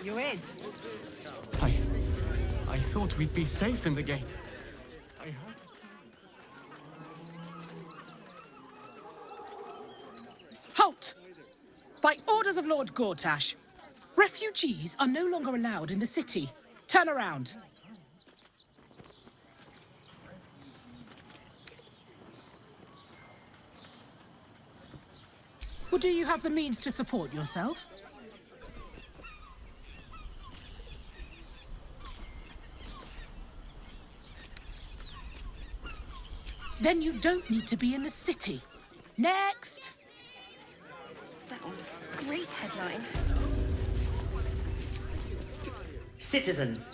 You in? I thought we'd be safe in the gate. I heard... Halt! By orders of Lord Gortash, refugees are no longer allowed in the city. Turn around. Well, do you have the means to support yourself? Then you don't need to be in the city. Next! That one. Great headline. Citizen,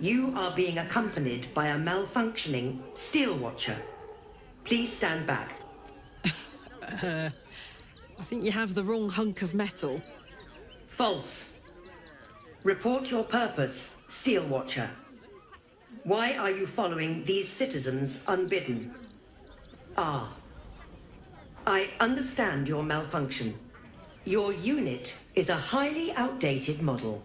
you are being accompanied by a malfunctioning Steel Watcher. Please stand back. I think you have the wrong hunk of metal. False. Report your purpose, Steel Watcher. Why are you following these citizens unbidden? Ah. I understand your malfunction. Your unit is a highly outdated model.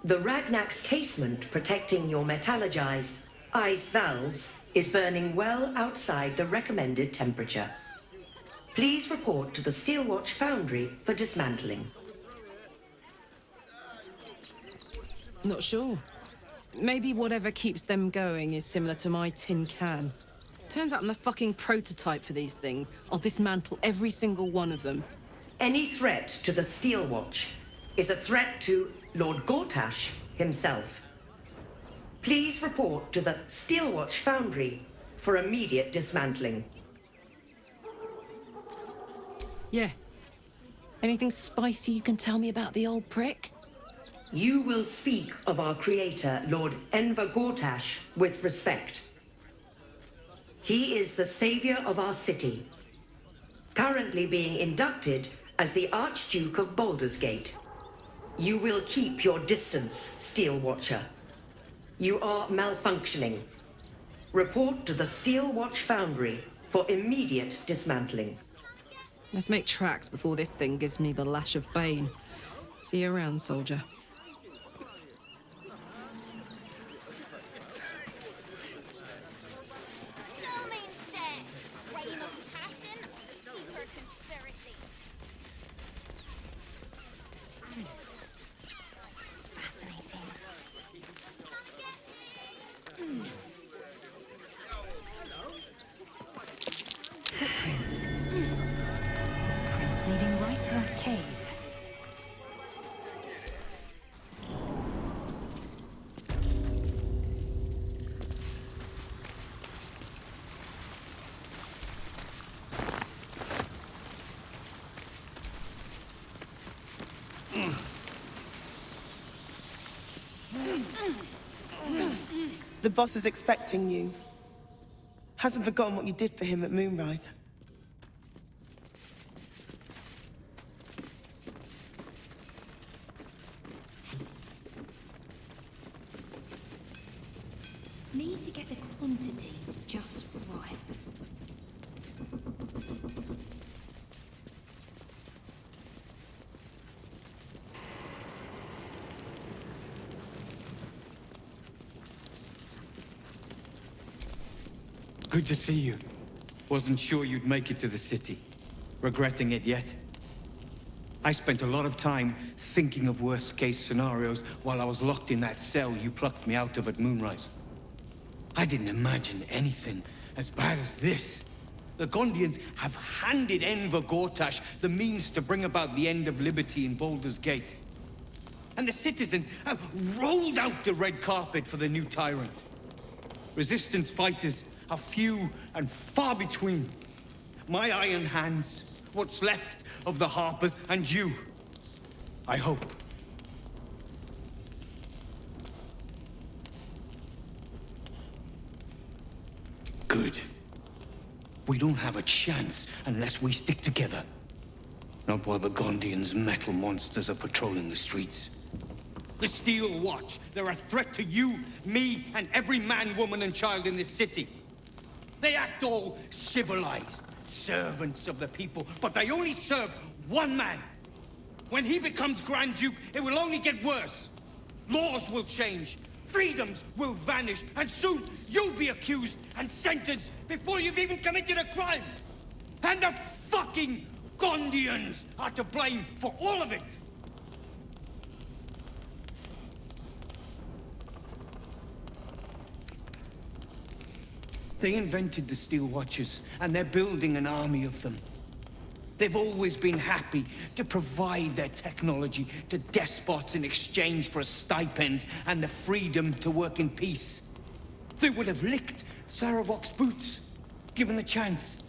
The Ragnak's casement protecting your metallurgized iced valves is burning well outside the recommended temperature. Please report to the Steelwatch Foundry for dismantling. Not sure. Maybe whatever keeps them going is similar to my tin can. Turns out I'm the fucking prototype for these things. I'll dismantle every single one of them. Any threat to the Steelwatch is a threat to Lord Gortash himself. Please report to the Steelwatch Foundry for immediate dismantling. Yeah. Anything spicy you can tell me about the old prick? You will speak of our creator, Lord Enver Gortash, with respect. He is the savior of our city, currently being inducted as the Archduke of Baldur's Gate. You will keep your distance, Steel Watcher. You are malfunctioning. Report to the Steel Watch Foundry for immediate dismantling. Let's make tracks before this thing gives me the lash of Bane. See you around, soldier. Footprints. Footprints leading right to that cave. The boss is expecting you. Hasn't forgotten what you did for him at Moonrise. Need to get the quantities just right. Good to see you. Wasn't sure you'd make it to the city. Regretting it yet? I spent a lot of time thinking of worst-case scenarios while I was locked in that cell you plucked me out of at Moonrise. I didn't imagine anything as bad as this. The Gondians have handed Enver Gortash the means to bring about the end of liberty in Baldur's Gate. And the citizens have rolled out the red carpet for the new tyrant. Resistance fighters are few and far between. My iron hands, what's left of the Harpers, and you. I hope. Good. We don't have a chance unless we stick together. Not while the Gondians' metal monsters are patrolling the streets. The Steel Watch, they're a threat to you, me, and every man, woman, and child in this city. They act all civilized, servants of the people, but they only serve one man. When he becomes Grand Duke, it will only get worse. Laws will change, freedoms will vanish, and soon you'll be accused and sentenced before you've even committed a crime. And the fucking Gondians are to blame for all of it. They invented the Steel Watchers, and they're building an army of them. They've always been happy to provide their technology to despots in exchange for a stipend and the freedom to work in peace. They would have licked Saravok's boots, given the chance.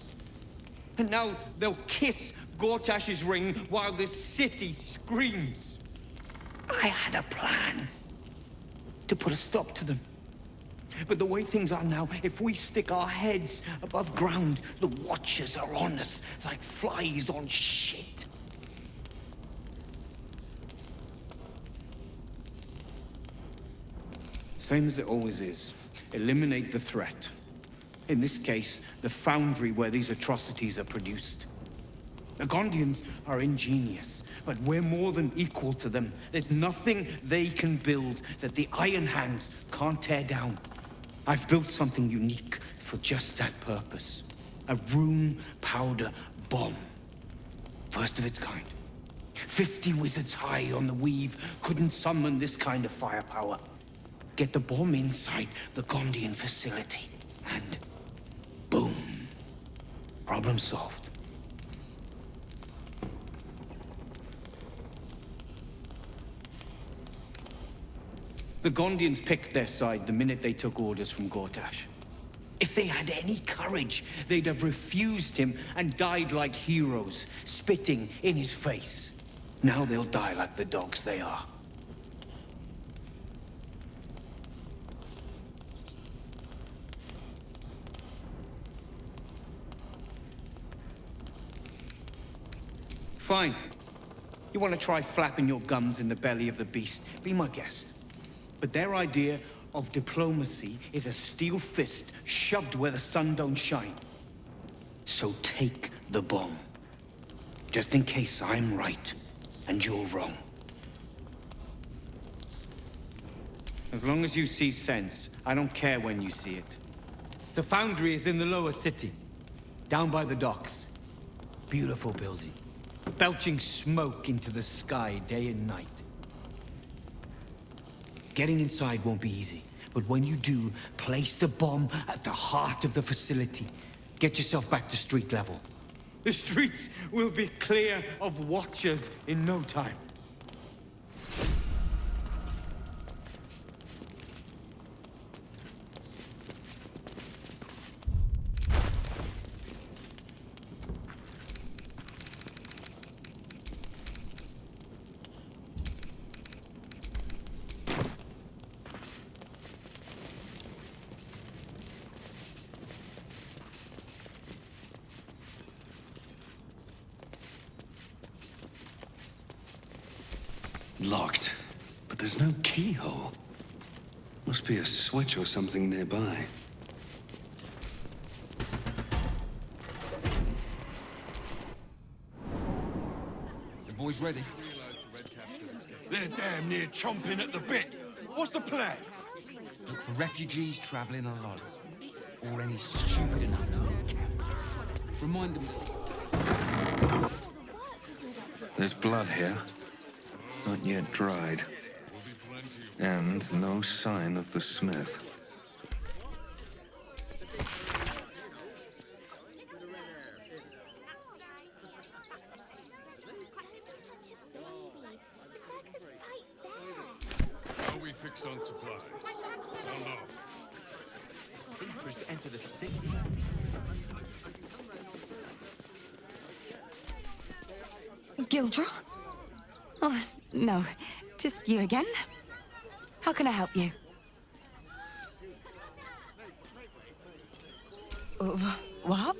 And now they'll kiss Gortash's ring while this city screams. I had a plan to put a stop to them. But the way things are now, if we stick our heads above ground, the Watchers are on us like flies on shit. Same as it always is. Eliminate the threat. In this case, the foundry where these atrocities are produced. The Gondians are ingenious, but we're more than equal to them. There's nothing they can build that the Iron Hands can't tear down. I've built something unique for just that purpose. A room powder bomb. First of its kind. 50 wizards high on the weave couldn't summon this kind of firepower. Get the bomb inside the Gondian facility, and boom. Problem solved. The Gondians picked their side the minute they took orders from Gortash. If they had any courage, they'd have refused him and died like heroes, spitting in his face. Now they'll die like the dogs they are. Fine. You want to try flapping your gums in the belly of the beast? Be my guest. But their idea of diplomacy is a steel fist shoved where the sun don't shine. So take the bomb. Just in case I'm right and you're wrong. As long as you see sense, I don't care when you see it. The foundry is in the lower city, down by the docks. Beautiful building, belching smoke into the sky day and night. Getting inside won't be easy, but when you do, place the bomb at the heart of the facility. Get yourself back to street level. The streets will be clear of Watchers in no time. Locked, but there's no keyhole. Must be a switch or something nearby. The boys ready? They're damn near chomping at the bit. What's the plan? Look for refugees traveling alone, or any stupid enough to leave camp. Remind them that... There's blood here. Not yet dried. And no sign of the smith. Are we fixed on supplies? Or not? Who's to enter the city? Gildra? Oh, no. Just you again. How can I help you? What?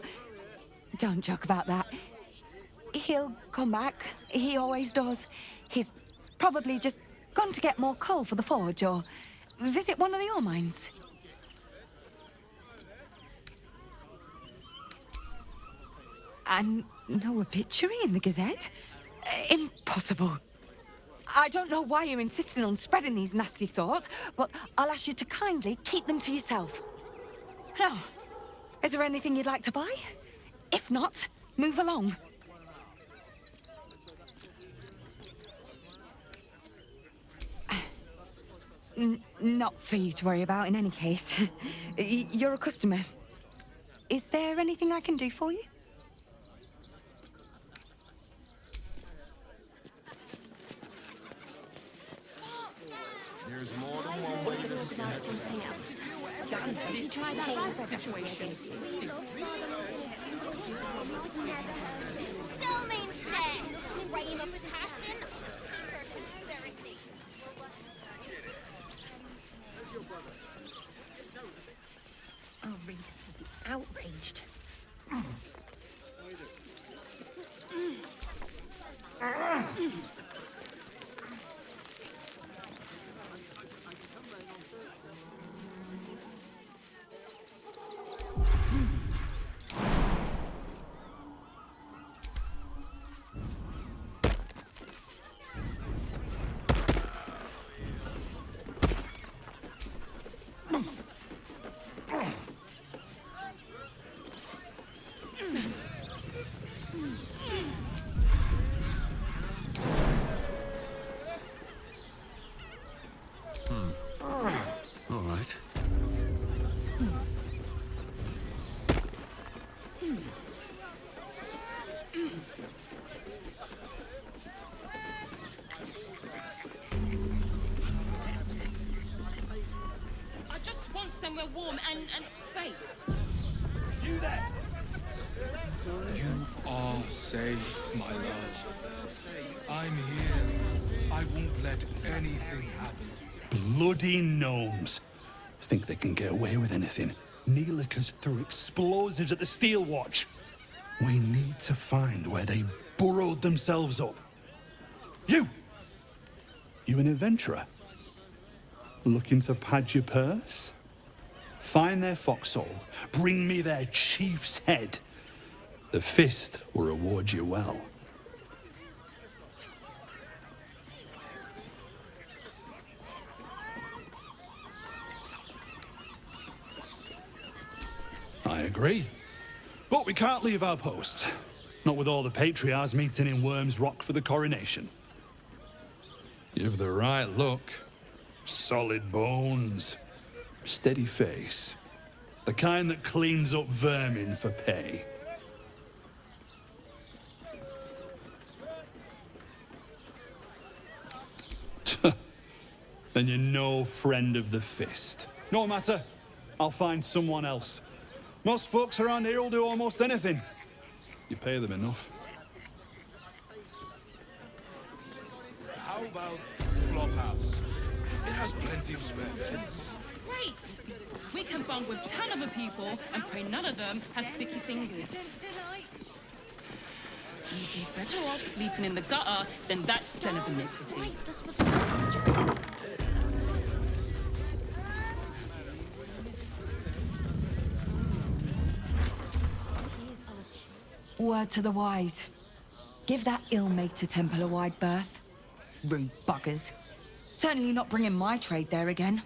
Don't joke about that. He'll come back. He always does. He's probably just gone to get more coal for the forge or visit one of the ore mines. And no obituary in the Gazette? Impossible. I don't know why you're insisting on spreading these nasty thoughts, but I'll ask you to kindly keep them to yourself. Now, is there anything you'd like to buy? If not, move along. Not for you to worry about in any case. You're a customer. Is there anything I can do for you? There's more than one way to skin it. This situation. Still means death. Reign of passion. Conspiracy. Our readers will be outraged. All right. I just want somewhere warm and safe. You there? You are safe, my love. I'm here. I won't let anything happen to you. Bloody gnomes. Think they can get away with anything. Neelikers threw explosives at the Steel Watch. We need to find where they burrowed themselves up. You an adventurer? Looking to pad your purse? Find their foxhole. Bring me their chief's head. The fist will reward you well. I agree. But we can't leave our posts. Not with all the patriarchs meeting in Worm's Rock for the coronation. You've the right look. Solid bones. Steady face. The kind that cleans up vermin for pay. Then you're no friend of the fist. No matter. I'll find someone else. Most folks around here will do almost anything. You pay them enough. How about Flophouse? It has plenty of spare beds. Great! We can bond with 10 other people and pray none of them has sticky fingers. You'd be better off sleeping in the gutter than that den of iniquity. Word to the wise. Give that ill-mated temple a wide berth. Rude buggers. Certainly not bringing my trade there again.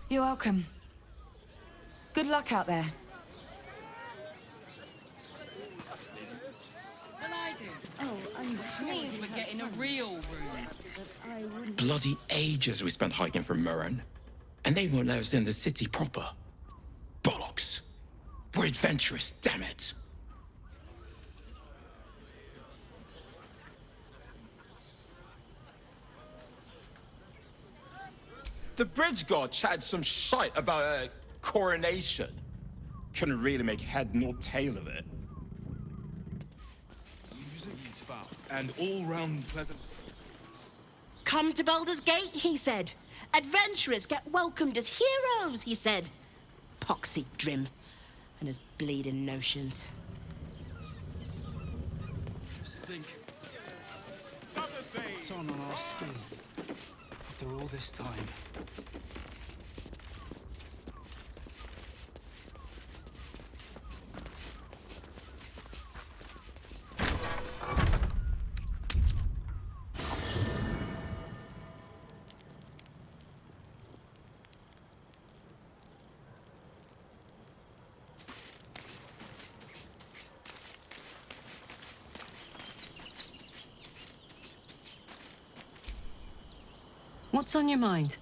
You're welcome. Good luck out there. Well, I do. Which means we're getting a real room. Bloody ages we spent hiking from Murren. And they won't let us in the city proper. Bollocks. We're adventurous, damn it. The bridge god chatted some shite about a coronation. Couldn't really make head nor tail of it. Music is foul. And all round pleasant. Come to Baldur's Gate, he said. Adventurers get welcomed as heroes, he said. Poxy Drim and his bleeding notions. Just think. It's on our skin. After all this time. What's on your mind?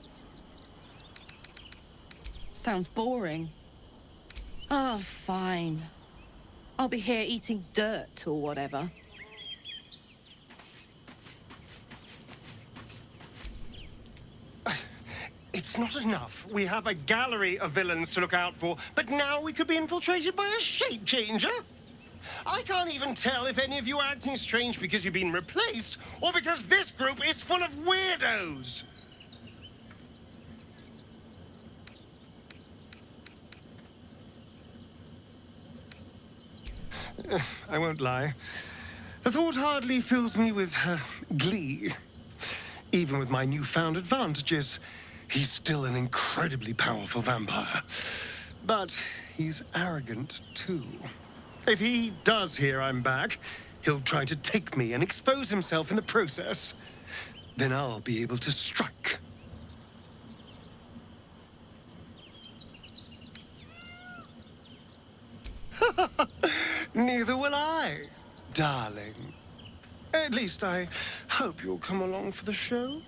Sounds boring. Oh, fine. I'll be here eating dirt or whatever. It's not enough. We have a gallery of villains to look out for, but now we could be infiltrated by a shape changer? I can't even tell if any of you are acting strange because you've been replaced, or because this group is full of weirdos. I won't lie. The thought hardly fills me with glee. Even with my newfound advantages, he's still an incredibly powerful vampire. But he's arrogant, too. If he does hear I'm back, he'll try to take me and expose himself in the process. Then I'll be able to strike. Neither will I, darling. At least I hope you'll come along for the show.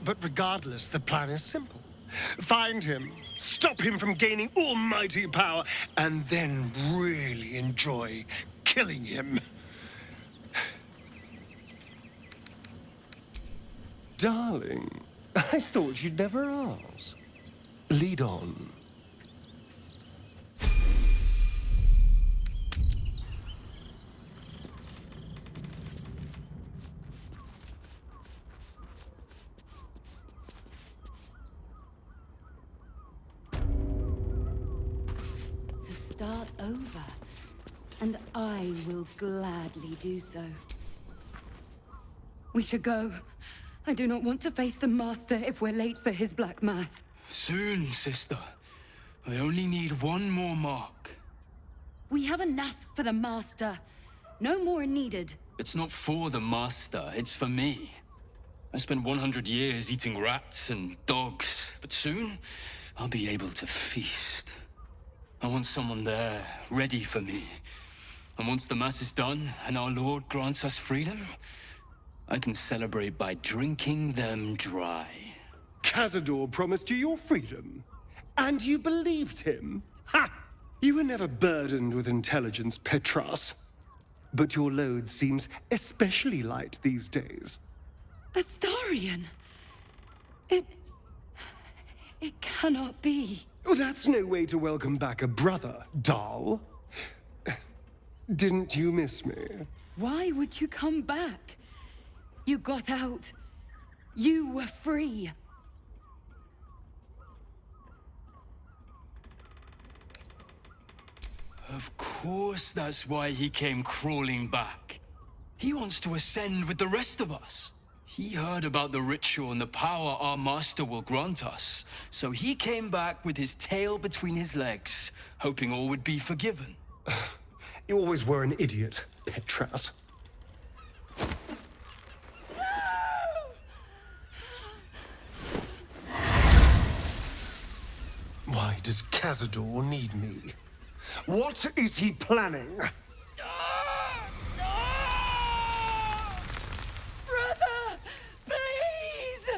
But regardless, the plan is simple. Find him, stop him from gaining almighty power, and then really enjoy killing him. Darling, I thought you'd never ask. Lead on. Start over, and I will gladly do so. We should go. I do not want to face the Master if we're late for his Black Mass. Soon, sister. I only need one more mark. We have enough for the Master. No more needed. It's not for the Master, it's for me. I spent 100 years eating rats and dogs, but soon I'll be able to feast. I want someone there, ready for me. And once the Mass is done, and our Lord grants us freedom, I can celebrate by drinking them dry. Cazador promised you your freedom, and you believed him? Ha! You were never burdened with intelligence, Petras. But your load seems especially light these days. Astarion! It cannot be. Oh, that's no way to welcome back a brother, doll. Didn't you miss me? Why would you come back? You got out. You were free. Of course that's why he came crawling back. He wants to ascend with the rest of us. He heard about the ritual and the power our master will grant us, so he came back with his tail between his legs, hoping all would be forgiven. You always were an idiot, Petras. Why does Cazador need me? What is he planning? Brother! Please!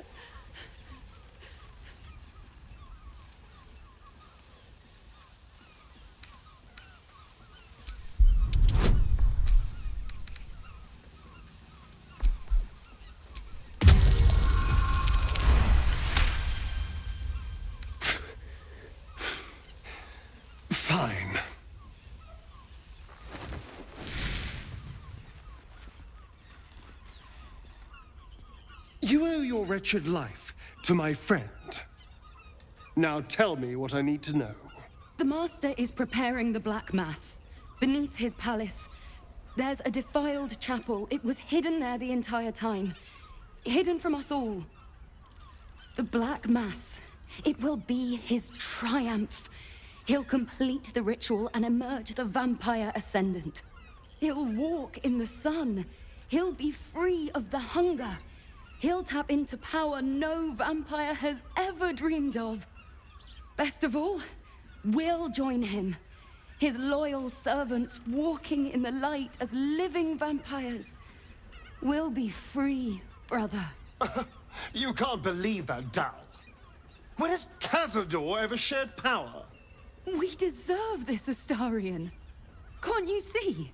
Fine. You owe your wretched life to my friend. Now tell me what I need to know. The Master is preparing the Black Mass. Beneath his palace, there's a defiled chapel. It was hidden there the entire time. Hidden from us all. The Black Mass. It will be his triumph. He'll complete the ritual and emerge the vampire ascendant. He'll walk in the sun. He'll be free of the hunger. He'll tap into power no vampire has ever dreamed of. Best of all, we'll join him. His loyal servants walking in the light as living vampires. We'll be free, brother. You can't believe that, Dal. When has Cazador ever shared power? We deserve this, Astarion. Can't you see?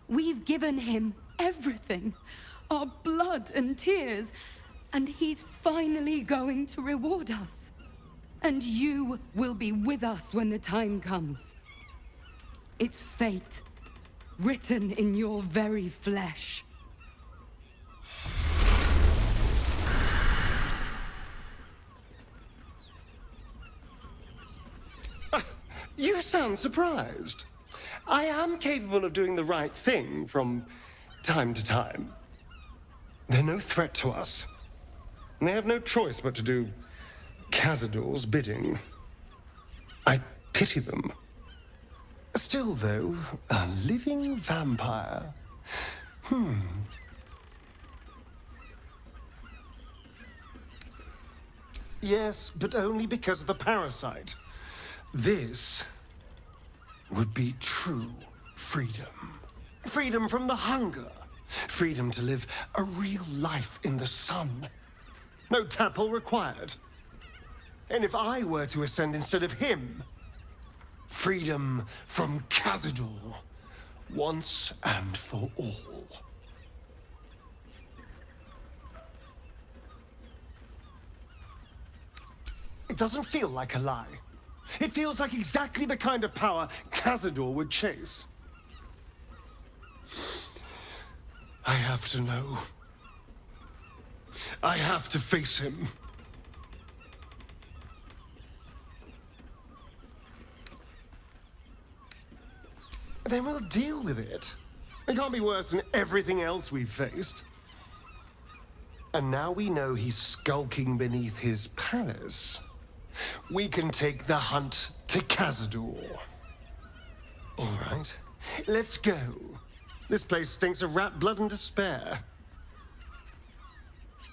We've given him everything. Our blood and tears. And he's finally going to reward us. And you will be with us when the time comes. It's fate, written in your very flesh. You sound surprised. I am capable of doing the right thing from time to time. They're no threat to us. And they have no choice but to do Cazador's bidding. I pity them. Still, though, a living vampire. Yes, but only because of the parasite. This would be true freedom. Freedom from the hunger. Freedom to live a real life in the sun. No tapple required. And if I were to ascend instead of him, freedom from Cazador, once and for all. It doesn't feel like a lie. It feels like exactly the kind of power Cazador would chase. I have to know. I have to face him. Then we'll deal with it. It can't be worse than everything else we've faced. And now we know he's skulking beneath his palace. We can take the hunt to Cazador. All right, let's go. This place stinks of rat blood and despair.